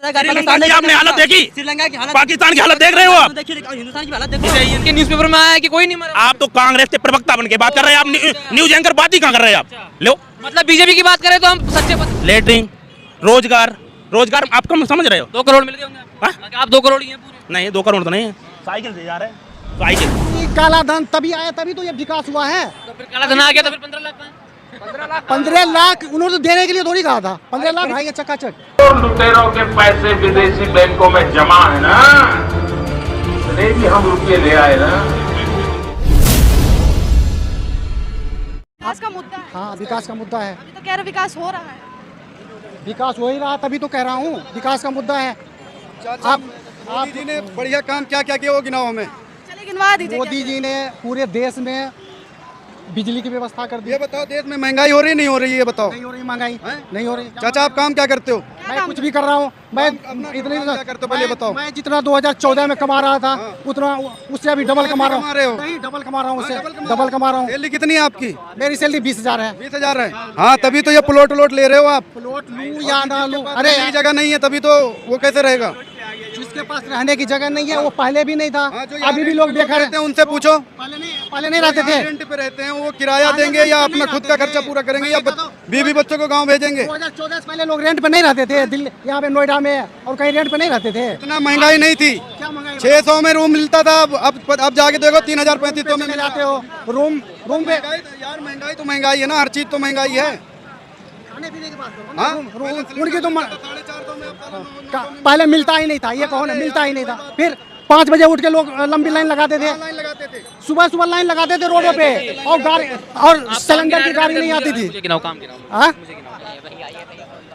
पाकिस्तान की आपने हालत देखी, श्रीलंका की हालत, पाकिस्तान की हालत देख रहे हो आप? देखिए हिंदुस्तान की हालत देखो। इनके न्यूज़पेपर में आया है कि कोई नहीं मरा। आप तो कांग्रेस के प्रवक्ता बन के बात कर रहे हैं, आप न्यूज एंकर बात ही कहाँ कर रहे हैं आप? लो मतलब बीजेपी की बात करें तो हम सच्चे लेटरिन, रोजगार, रोजगार आप कम समझ रहे हो? 2 करोड़ मिल गए होंगे हाँ? आप 2 करोड़ ही हैं पूरे। नहीं 2 करोड़ तो नहीं है, साइकिल से जा रहे हैं, साइकिल। काला धन तभी आया, तभी तो ये विकास हुआ है। तो फिर काला धन आ गया तो फिर 15 लाख का 15 लाख उन्होंने देने के लिए थोड़ी कहा था। 15 लाख आएंगे चकाचक। लुटेरों के पैसे विदेशी बैंकों में जमा है ना, इसलिए भी हम रुपये ले आए ना। विकास का मुद्दा है। हाँ विकास का मुद्दा है। अभी तो कह रहे विकास हो रहा है। विकास हो ही रहा, तभी तो कह रहा हूँ विकास का मुद्दा है। आप मोदी जी ने बढ़िया काम क्या क्या किया वो गिनाओ हमें। चलिए गिनवा दीजिए। मोदी जी ने पूरे देश में बिजली की व्यवस्था कर दी। ये बताओ देश में महंगाई हो रही नहीं हो रही है, ये बताओ। नहीं हो रही महंगाई, हैं? नहीं हो रही। चाचा आप काम क्या करते हो? मैं कुछ भी कर रहा हूँ। मैं इतने क्या करते हो पहले बताओ। मैं जितना 2014 में कमा रहा था उतना उससे अभी डबल कमा रहा कमा रहे हो? हूँ। नहीं डबल कमा रहा हूँ, उससे डबल कमा रहा हूँ। सैलरी कितनी है आपकी? मेरी सैलरी 20,000 है। 20,000 है। हाँ तभी तो ये प्लॉट ले रहे हो आप। प्लॉट लूँ या ना लूँ, अरे अरे जगह नहीं है तभी तो वो कैसे रहेगा? जिसके पास रहने की जगह नहीं है वो पहले भी नहीं था, हाँ, जो यहाँ अभी भी लोग बेघर रहते हैं उनसे पूछो। पहले नहीं रहते थे। रेंट पे रहते हैं वो किराया देंगे या अपना खुद का खर्चा पूरा करेंगे या बीवी बच्चों को गाँव भेजेंगे? 2014 से पहले लोग रेंट पे नहीं रहते थे, दिल्ली यहाँ पे नोएडा में और कहीं रेंट पे नहीं रहते थे। इतना महंगाई नहीं थी। क्या महंगाई 600 में रूम मिलता था, अब जाके देखो 3,035 में में जाते हो रूम पे। यार महंगाई तो महंगाई है ना, हर चीज तो महंगाई है। खाने पीने की बात करो। हाँ? उनकी तो पहले मिलता ही नहीं था, ये कहो ना मिलता ही नहीं था। फिर 5 बजे उठ के लोग लंबी लाइन लगाते थे, सुबह सुबह लाइन लगाते थे रोडों पे, और गाड़ी और सिलेंडर की गाड़ी नहीं आती थी। हाँ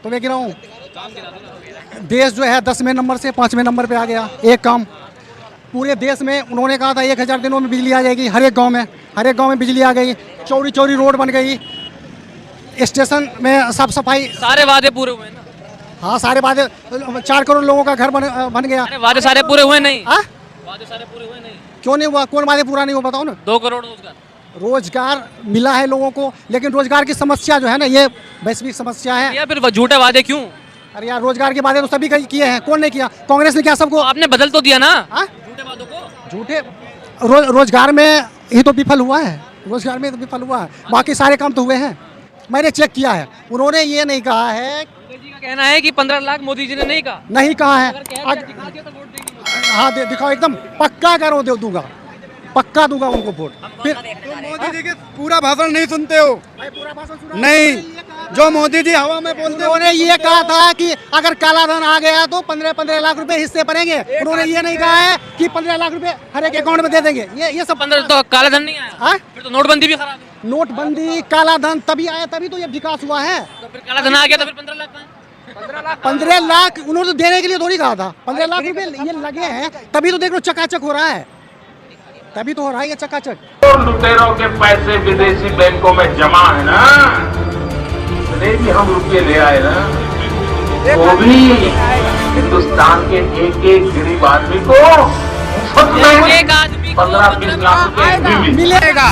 तो मैं गिनाऊं, देश जो है 10वें नंबर से 5वें नंबर पे आ गया। एक काम पूरे देश में उन्होंने कहा था 1000 दिनों में बिजली आ जाएगी, हर एक गांव में बिजली आ गई। चौड़ी चौड़ी रोड बन गई, स्टेशन में साफ सफाई, सारे वादे पूरे हुए ना। हाँ सारे वादे। 4 करोड़ लोगों का घर बन गया। अरे वादे सारे पूरे हुए नहीं। हाँ वादे सारे पूरे हुए नहीं। क्यों नहीं हुआ? कौन वादे पूरा नहीं हुआ बताओ ना। 2 करोड़ रोजगार, रोजगार मिला है लोगों को, लेकिन रोजगार की समस्या जो है ना ये वैश्विक समस्या है। या फिर झूठे वादे क्यों? अरे यार रोजगार के वादे तो सभी किए हैं, कौन नहीं किया? कांग्रेस ने किया सबको। आपने बदल तो दिया ना हाँ? झूठे वादों को। झूठे रोजगार में ही तो विफल हुआ है, रोजगार में तो विफल हुआ है, बाकी सारे काम तो हुए हैं। मैंने चेक किया है, उन्होंने ये नहीं कहा है। मोदी जी का कहना है कि 15 लाख मोदी जी ने नहीं कहा। नहीं कहा है। अगर कह दिया, दिखा दिया तो वोट देंगे। हाँ दिखाओ, एकदम पक्का करो, दूंगा, पक्का दूंगा उनको वोट। फिर मोदी जी के पूरा भाषण नहीं सुनते हो? नहीं, जो मोदी जी हवा में बोलते हो। उन्होंने ये कहा था कि अगर काला धन आ गया तो 15-15 लाख रुपए हिस्से पड़ेंगे। उन्होंने ये नहीं कहा है कि 15 लाख रुपए हर एक अकाउंट में दे देंगे। ये सब 15 तो काला धन नहीं आया। हाँ? फिर तो नोटबंदी भी खराब है। नोटबंदी काला धन तभी आया, तभी तो ये विकास हुआ है। तो फिर काला धन आ गया तो फिर 15 लाख का 15 लाख उन्होंने देने के लिए थोड़ी कहा था। 15 लाख रुपए ये लगे हैं, तभी तो देख लो चकाचक हो रहा है, तभी तो हो रहा है ये चकाचक। लुटेरों के पैसे विदेशी बैंकों में जमा है ना, इसलिए भी हम रुपये ले आए ना। वो भी हिंदुस्तान के एक गरीब आदमी को एक आदमी को 15-20 लाख रुपए मिलेगा।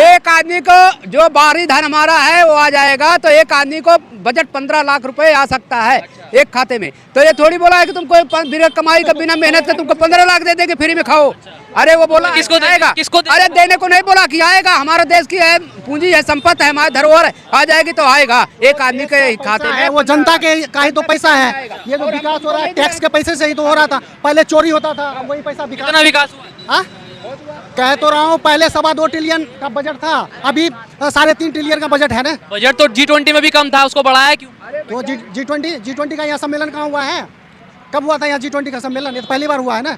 एक आदमी को जो बाहरी धन हमारा है वो आ जाएगा, तो एक आदमी को बजट 15 लाख रुपए आ सकता है एक खाते में। तो ये थोड़ी बोला है कि तुमको बिना कमाई का बिना मेहनत के तुमको 15 लाख दे देंगे फ्री में खाओ। अरे वो बोला किसको आएगा? किसको अरे देने को नहीं बोला कि आएगा। हमारे देश की है पूंजी है, संपत्ति है, हमारी धरोहर है, आ जाएगी तो आएगा एक आदमी के खाते में। वो जनता के का ही तो पैसा है। ये तो विकास हो रहा है, टैक्स के पैसे से ही तो हो रहा था। पहले चोरी होता था, अब वही पैसा कितना विकास हुआ? हाँ? कह तो रहा हूँ, पहले 2.25 ट्रिलियन का बजट था, अभी 3.5 ट्रिलियन का बजट है ना। बजट तो G20 में भी कम था, उसको बढ़ाया क्यों? तो G20 का यहाँ सम्मेलन कहाँ हुआ है? कब हुआ था यहाँ G20 का सम्मेलन? ये तो पहली बार हुआ है ना।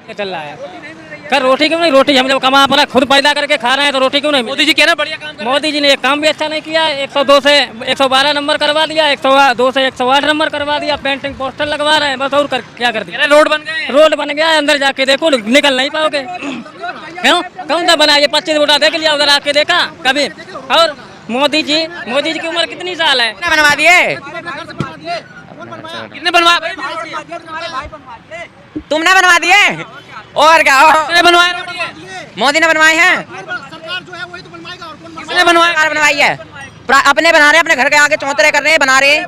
चल रहा है कर रोटी क्यों नहीं? रोटी हम जब कमा अपना खुद पैदा करके खा रहे हैं तो रोटी क्यों नहीं? मोदी जी कहना बढ़िया काम कर रहे हैं। मोदी जी ने एक काम भी अच्छा नहीं किया। 102 से 112 नंबर करवा दिया, 102 से 108 नंबर करवा दिया, पेंटिंग पोस्टर लगवा रहे हैं बस, और क्या कर दिया? रोड बन गए, रोड बन गया, अंदर जाके देखो निकल नहीं पाओगे। क्यों? कौन सा बनाया? 25 वोटा देख लिया उधर आके देखा कभी? और मोदी जी की उम्र कितनी साल है? बनवा दिए कितने बनवा? तुमने बनवा दिए और क्या? कितने बनवाए रोड ये? मोदी ने बनवाए हैं। सरकार जो है वही तो बनवाएगा और कौन किसने बनवाए? बनवाई है, अपने बना रहे हैं, अपने घर के आगे चौतरे कर रहे हैं, बना रहे हैं।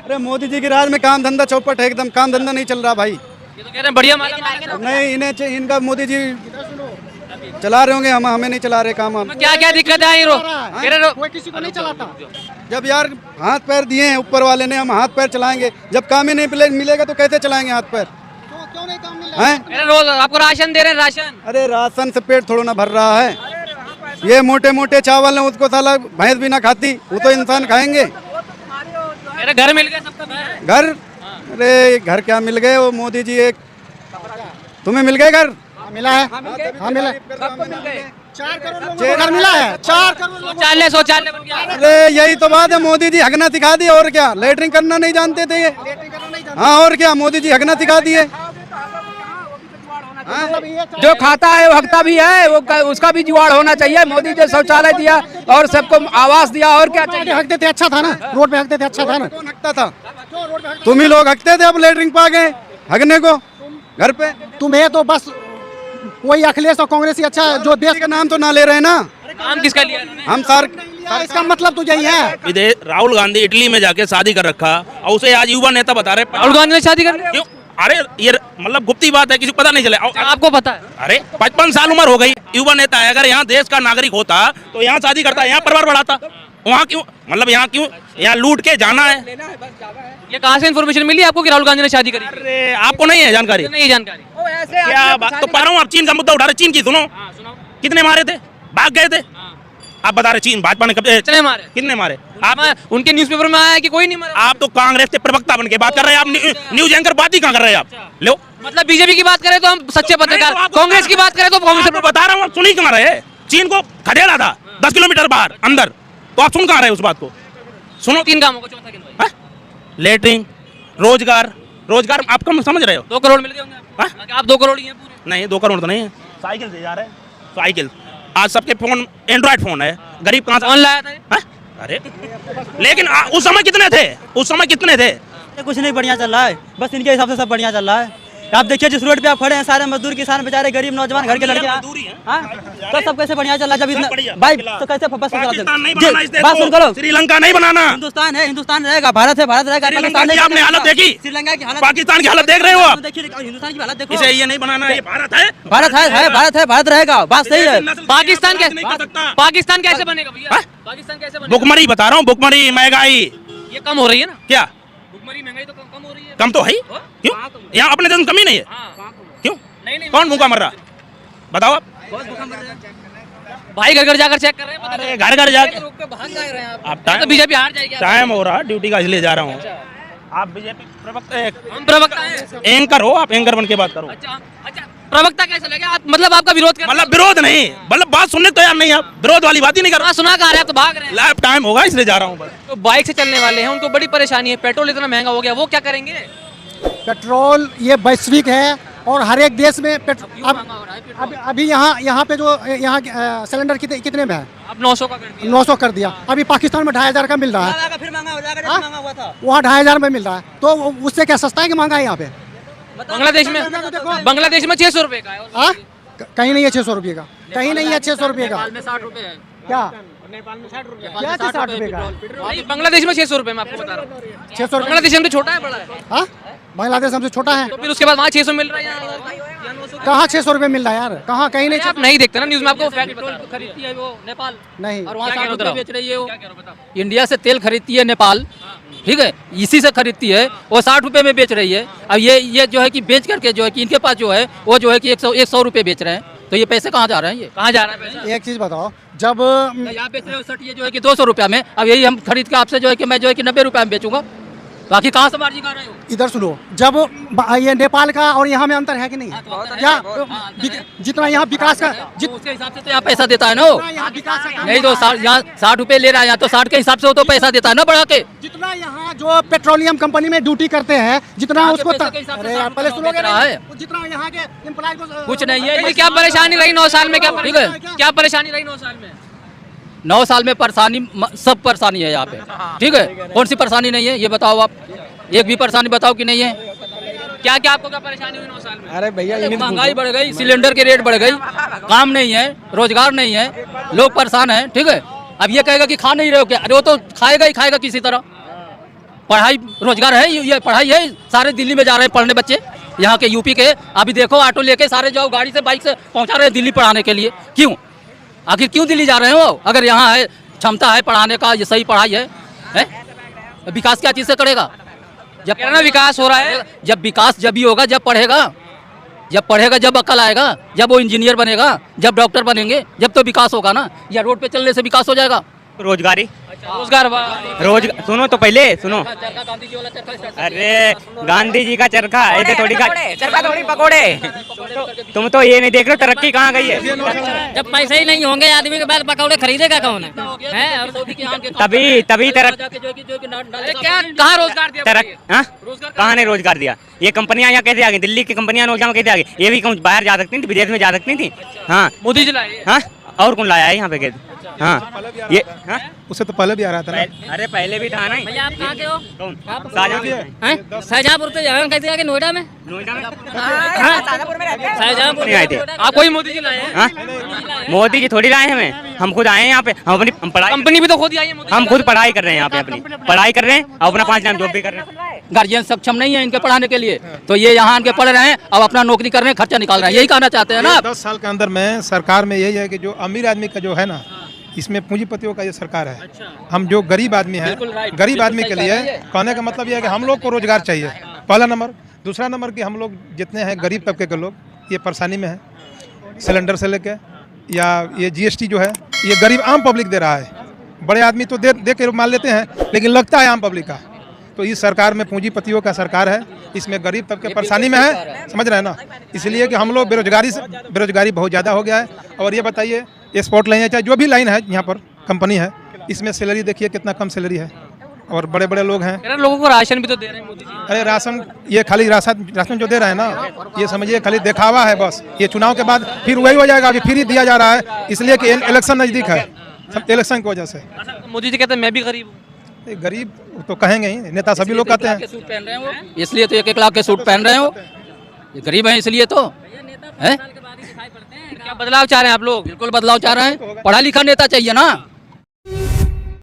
अरे मोदी जी की राज में काम धंधा चौपट है एकदम, काम धंधा नहीं चल रहा भाई। ये तो कह रहे हैं बढ़िया माला नहीं, इनका मोदी जी चला रहे होंगे, हमें नहीं चला रहे काम हम। क्या क्या दिक्कत है कोई किसी को नहीं चलाता। जब यार हाथ पैर दिए हैं ऊपर वाले ने, हम हाथ पैर चलाएंगे, जब काम ही नहीं मिलेगा तो कैसे चलाएंगे हाथ पैर? क्यों नहीं काम मिल रहा है? रोज आपको राशन दे रहे हैं, राशन। अरे राशन से पेट थोड़ा ना भर रहा है, ये मोटे मोटे चावल है, उसको साला भैंस भी ना खाती, वो तो इंसान खाएंगे। अरे घर मिल गया सबका घर? अरे घर क्या मिल गए, वो मोदी जी एक तुम्हें मिल गए घर? मिला है, हाँ मिला है। 4 करोड़ लोगों को घर मिला है, 4 करोड़ लोग। शौचालय बन गया। अरे यही तो बात है, मोदी जी हगना सिखा दिए, और क्या, लेटरिंग करना नहीं जानते थे ये। हाँ और क्या, मोदी जी हगना सिखा दिए। जो खाता है वो हकता भी है, वो उसका भी जुगाड़ होना चाहिए। मोदी जी शौचालय दिया और सबको आवास दिया, और क्या चाहिए? हकते थे अच्छा था ना, रोड पे हकते थे अच्छा था ना। कौन हकता था? तुम ही लोग हकते थे, अब लेटरिंग पा गए हगने को घर पे। तुम्हें तो बस वही अखिलेश और कांग्रेस ही अच्छा, जो देश का नाम तो ना ले रहे ना। काम किसका लिया हम सर, इसका मतलब तो यही है। राहुल गांधी इटली में जाके शादी कर रखा और उसे आज युवा नेता बता रहे। राहुल गांधी ने शादी कर क्यों? अरे ये मतलब गुप्ती बात है, किसी को पता नहीं चले। आपको पता है? अरे 55 साल उम्र हो गई, युवा नेता है, अगर यहाँ देश का नागरिक होता तो यहाँ शादी करता, यहाँ परिवार बढ़ाता। वहाँ क्यों, मतलब यहाँ क्यों, यहाँ लूट के जाना है। ये कहाँ से इन्फॉर्मेशन मिली आपको कि राहुल गांधी ने शादी करी? अरे आपको नहीं है जानकारी? नहीं जानकारी। क्या बात, तो पा रहा हूँ, आप चीन का मुद्दा उठा रहे। चीन की सुनो, कितने मारे थे, भाग गए थे। आप बता रहे चीन भाजपा ने कितने मारे? कितने मारे? आप उनके न्यूज़पेपर में आया है कि कोई नहीं मारा? आप तो कांग्रेस के प्रवक्ता बन के बात कर रहे हैं, आप न्यूज एंकर बात ही कहाँ कर रहे हैं आप? लो, मतलब बीजेपी की बात करें तो हम सच्चे पत्रकार, कांग्रेस की बात करें तो कांग्रेस। बता रहा हूँ, सुनी कहाँ रहे? चीन को खदेड़ा था 10 किलोमीटर बाहर अंदर, तो आप सुन कहाँ रहे उस बात को? सुनो, 3 कामों को, चौथा गिनवाइए। लेटरिंग, रोजगार आप कम समझ रहे हो? 2 करोड़ मिल गए होंगे आप 2 करोड़ ही हैं पूरे। नहीं 2 करोड़ तो नहीं है, साइकिल से जा रहे हैं, साइकिल। आज सबके फोन एंड्रॉइड फोन है, गरीब कहाँ से कौन लाया था? अरे लेकिन उस समय कितने थे? उस समय कितने थे? कुछ नहीं बढ़िया चल रहा है, बस इनके हिसाब से सब बढ़िया चल रहा है। आप देखिए जिस रोड पे आप खड़े हैं, सारे मजदूर किसान बेचारे गरीब नौजवान घर के लड़के, हाँ तो सब कैसे बढ़िया चल रहा है जब इतना भाई, तो कैसे बस बात सुन करो। श्रीलंका नहीं बनाना, हिंदुस्तान है, हिंदुस्तान रहेगा, भारत है, भारत रहेगा। पाकिस्तान नहीं, आपने हालत देखी? श्रीलंका की हालत, पाकिस्तान की हालत देख रहे हो आप? देखिए हिंदुस्तान की हालत देखो। इसे ये नहीं बनाना, ये भारत है, भारत है, भारत है, भारत रहेगा, बात सही है। पाकिस्तान कैसे बनेगा भैया? पाकिस्तान कैसे बनेगा? भुखमरी बता रहा हूँ, भुखमरी, महंगाई ये कम हो रही है ना? क्या भुखमरी महंगाई तो कम हो रही है। कम तो है ही। क्यों? यहाँ अपने देश में कमी नहीं है। क्यों? नहीं, कौन भूखा मर रहा? बताओ आप। भाई घर घर जाकर चेक कर रहे हैं, पता नहीं घर घर जाके भाग जा रहे हैं आप। तो बीजेपी हार जाएगी। टाइम हो रहा, ड्यूटी का इसलिए जा रहा हूँ। आप बीजेपी प्रवक्ता, हम प्रवक्ता हैं। एंकर हो आप, एंकर बन के बात करो। अच्छा, प्रवक्ता कैसे लगे आप? मतलब आपका विरोध कर, मतलब विरोध नहीं, मतलब बात सुनने तो यार नहीं, आप विरोध वाली बात ही नहीं कर रहा। सुना कहा रहे हैं तो भाग रहे हैं। लाइफ टाइम होगा इसलिए जा रहा हूँ बस। तो बाइक से चलने वाले हैं, उनको बड़ी परेशानी है, पेट्रोल इतना महंगा हो गया, वो क्या करेंगे? पेट्रोल ये वैश्विक है और हर एक देश में अभी यहाँ पे जो यहाँ सिलेंडर कितने में है? अब 900 का कर दिया। 900 कर दिया। अभी पाकिस्तान में 2500 का मिल रहा है, फिर महंगा हो जाएगा, जैसे महंगा हुआ था वहाँ 2500 में मिल रहा है, तो उससे क्या सस्ता है कि महंगा है यहाँ पे? बांग्लादेश में 600 रुपए का है। कहीं नहीं है 600 रुपये का, कहीं नहीं है 600 रुपये का। 60 रुपए है क्या? नेपाल में 60 रुपए, क्या 60 रुपये का? बांग्लादेश में 600 रुपए, मैं आपको बता रहा हूँ। 600 रुपये बांग्लादेश हमसे छोटा है, बड़ा है? हाँ, बांग्लादेश हमसे छोटा है। तो फिर उसके बाद वहाँ 600 मिल रहा है, कहाँ 600 रुपये मिल रहा है यार? कहाँ? कहीं नहीं। आप नहीं देखते ना न्यूज में, आपको फैक्ट खरीदती है वो नेपाल नहीं, और वहाँ 60 रुपए बेच रही है वो। इंडिया से तेल खरीदती है नेपाल, ठीक है, इसी से खरीदती है, वो 60 रुपए में बेच रही है। अब ये जो है कि बेच करके जो है कि इनके पास जो है वो जो है कि 100 रुपए बेच रहे हैं, तो ये पैसे कहाँ जा रहे हैं? ये कहाँ जा रहा है पैसा? एक चीज बताओ, जब यहाँ बेच रहे हो सट, ये जो है कि 200 रुपया में, अब यही हम खरीद के आपसे जो है कि मैं जो है कि 90 रुपया में बेचूंगा, बाकी कहाँ से मार्जिन कर रहे हो? इधर सुनो, जब ये नेपाल का और यहाँ में अंतर है कि नहीं? क्या जितना यहाँ विकास का उसके हिसाब से तो यहाँ पैसा देता है ना, यहाँ विकास का नहीं तो यहाँ 60 रुपए ले रहा है, यहाँ तो 60 के हिसाब से वो तो पैसा देता है ना बढ़ा के। जितना यहाँ जो पेट्रोलियम कंपनी में ड्यूटी करते हैं, जितना उसको अरे यार पहले सुनोगे ना, जितना यहाँ के एम्प्लॉय को कुछ नहीं है। क्या परेशानी रही 9 साल में? क्या परेशानी रही 9 साल में? 9 साल में परेशानी, सब परेशानी है यहाँ पे, ठीक है, कौन सी परेशानी नहीं है ये बताओ आप? एक भी परेशानी बताओ कि नहीं है? क्या क्या आपको क्या परेशानी हुई 9 साल में? अरे भैया महंगाई बढ़ गई, सिलेंडर के रेट बढ़ गई, काम नहीं है, रोजगार नहीं है, लोग परेशान हैं, ठीक है। अब ये कहेगा कि खा नहीं रहे हो क्या? अरे वो तो खाएगा ही खाएगा किसी तरह, पढ़ाई रोजगार है, ये पढ़ाई है। सारे दिल्ली में जा रहे हैं पढ़ने बच्चे, यहाँ के यूपी के। अभी देखो ऑटो लेके सारे जाओ, गाड़ी से बाइक से पहुँचा रहे हैं दिल्ली पढ़ाने के लिए। क्यों, आखिर क्यों दिल्ली जा रहे हो? अगर यहाँ है क्षमता है पढ़ाने का, ये सही पढ़ाई है? विकास क्या चीज़ से करेगा? जब कितना विकास हो रहा है? जब विकास जब ही होगा जब पढ़ेगा, जब अकल आएगा, जब वो इंजीनियर बनेगा, जब डॉक्टर बनेंगे, जब तो विकास होगा ना। या रोड पे चलने से विकास हो जाएगा? रोजगारी, रोजगार सुनो तो पहले सुनो। अरे गांधी जी का चरखा ऐसे थोड़ी का चरखा थोड़ी पकोड़े। तुम तो ये नहीं देख रहे तरक्की कहाँ गई है। जब पैसे ही नहीं होंगे आदमी के बाद पकौड़े खरीदेगा कौन है? तभी क्या कहाँ रोजगार दिया? कहाँ ने रोजगार दिया? ये कंपनियां यहाँ कैसे आ गई? दिल्ली की कंपनियां नौजवान कैसे आ गई? ये भी कौन बाहर जा सकती थी, विदेश में जा सकती थी? हाँ, मोदी जी लाए। हाँ, और कौन लाया है यहाँ पे? हाँ, ये हाँ? उससे तो पहले भी आ रहा था ना। अरे पहले भी था ना। भैया आप कहाँ के हो? कौन? शाहजहाँपुर से कैसे आके नोएडा में? नोएडा में शाहजहाँपुर नहीं आए थे। आप कोई मोदी जी लाए हैं? हाँ? मोदी जी थोड़ी लाए हमें, हम खुद आए हैं यहाँ पे। हम अपनी पढ़ाई, कंपनी भी तो खुद ही आई है मोदी हम खुद पढ़ाई कर रहे हैं यहाँ पे, अपनी पढ़ाई कर रहे हैं और अपना 5 टाइम जॉब भी कर रहे हैं। गार्जियन सक्षम नहीं है इनके पढ़ाने के लिए, तो ये यहाँ आके पढ़ रहे हैं, अब अपना नौकरी कर रहे हैं, खर्चा निकाल रहे हैं। यही कहना चाहते हैं ना? 10 साल के अंदर में सरकार में यही है कि जो अमीर आदमी का जो है ना, इसमें पूंजीपतियों का ये सरकार है। हम जो गरीब आदमी है, गरीब आदमी के लिए कहने का मतलब ये है कि हम लोग को रोजगार चाहिए, पहला नंबर। दूसरा नंबर कि हम लोग जितने हैं गरीब तबके के लोग, ये परेशानी में है। सिलेंडर से लेके या ये GST जो है, ये गरीब आम पब्लिक दे रहा है। बड़े आदमी तो दे के मान लेते हैं, लेकिन लगता है आम पब्लिक का। तो इस सरकार में पूंजीपतियों का सरकार है, इसमें गरीब तबके परेशानी में है, समझ रहे हैं ना। इसलिए कि हम लोग बेरोजगारी बहुत ज़्यादा हो गया है। और ये बताइए, एक्सपोर्ट लाइन है, चाहे जो भी लाइन है यहाँ पर कंपनी है, इसमें सैलरी देखिए कितना कम सैलरी है। और बड़े बड़े लोग हैं, लोगों को राशन भी तो दे रहे हैं मोदी जी। अरे राशन, ये खाली राशन जो दे रहे हैं ना, ये समझिए खाली दिखावा है बस। ये चुनाव के बाद फिर वही हो जाएगा, अभी फ्री दिया जा रहा है, इसलिए कि इलेक्शन नज़दीक है, सब इलेक्शन की वजह से। मोदी जी कहते हैं मैं भी गरीब हूँ। गरीब तो कहेंगे ही, नेता सभी लोग कहते हैं। सूट पहन रहे हो इसलिए तो 1-1 लाख के सूट पहन रहे हो, ये गरीब है इसलिए तो है। क्या बदलाव चाह रहे हैं आप लोग? बिल्कुल बदलाव चाह रहे हैं, पढ़ा लिखा नेता चाहिए ना।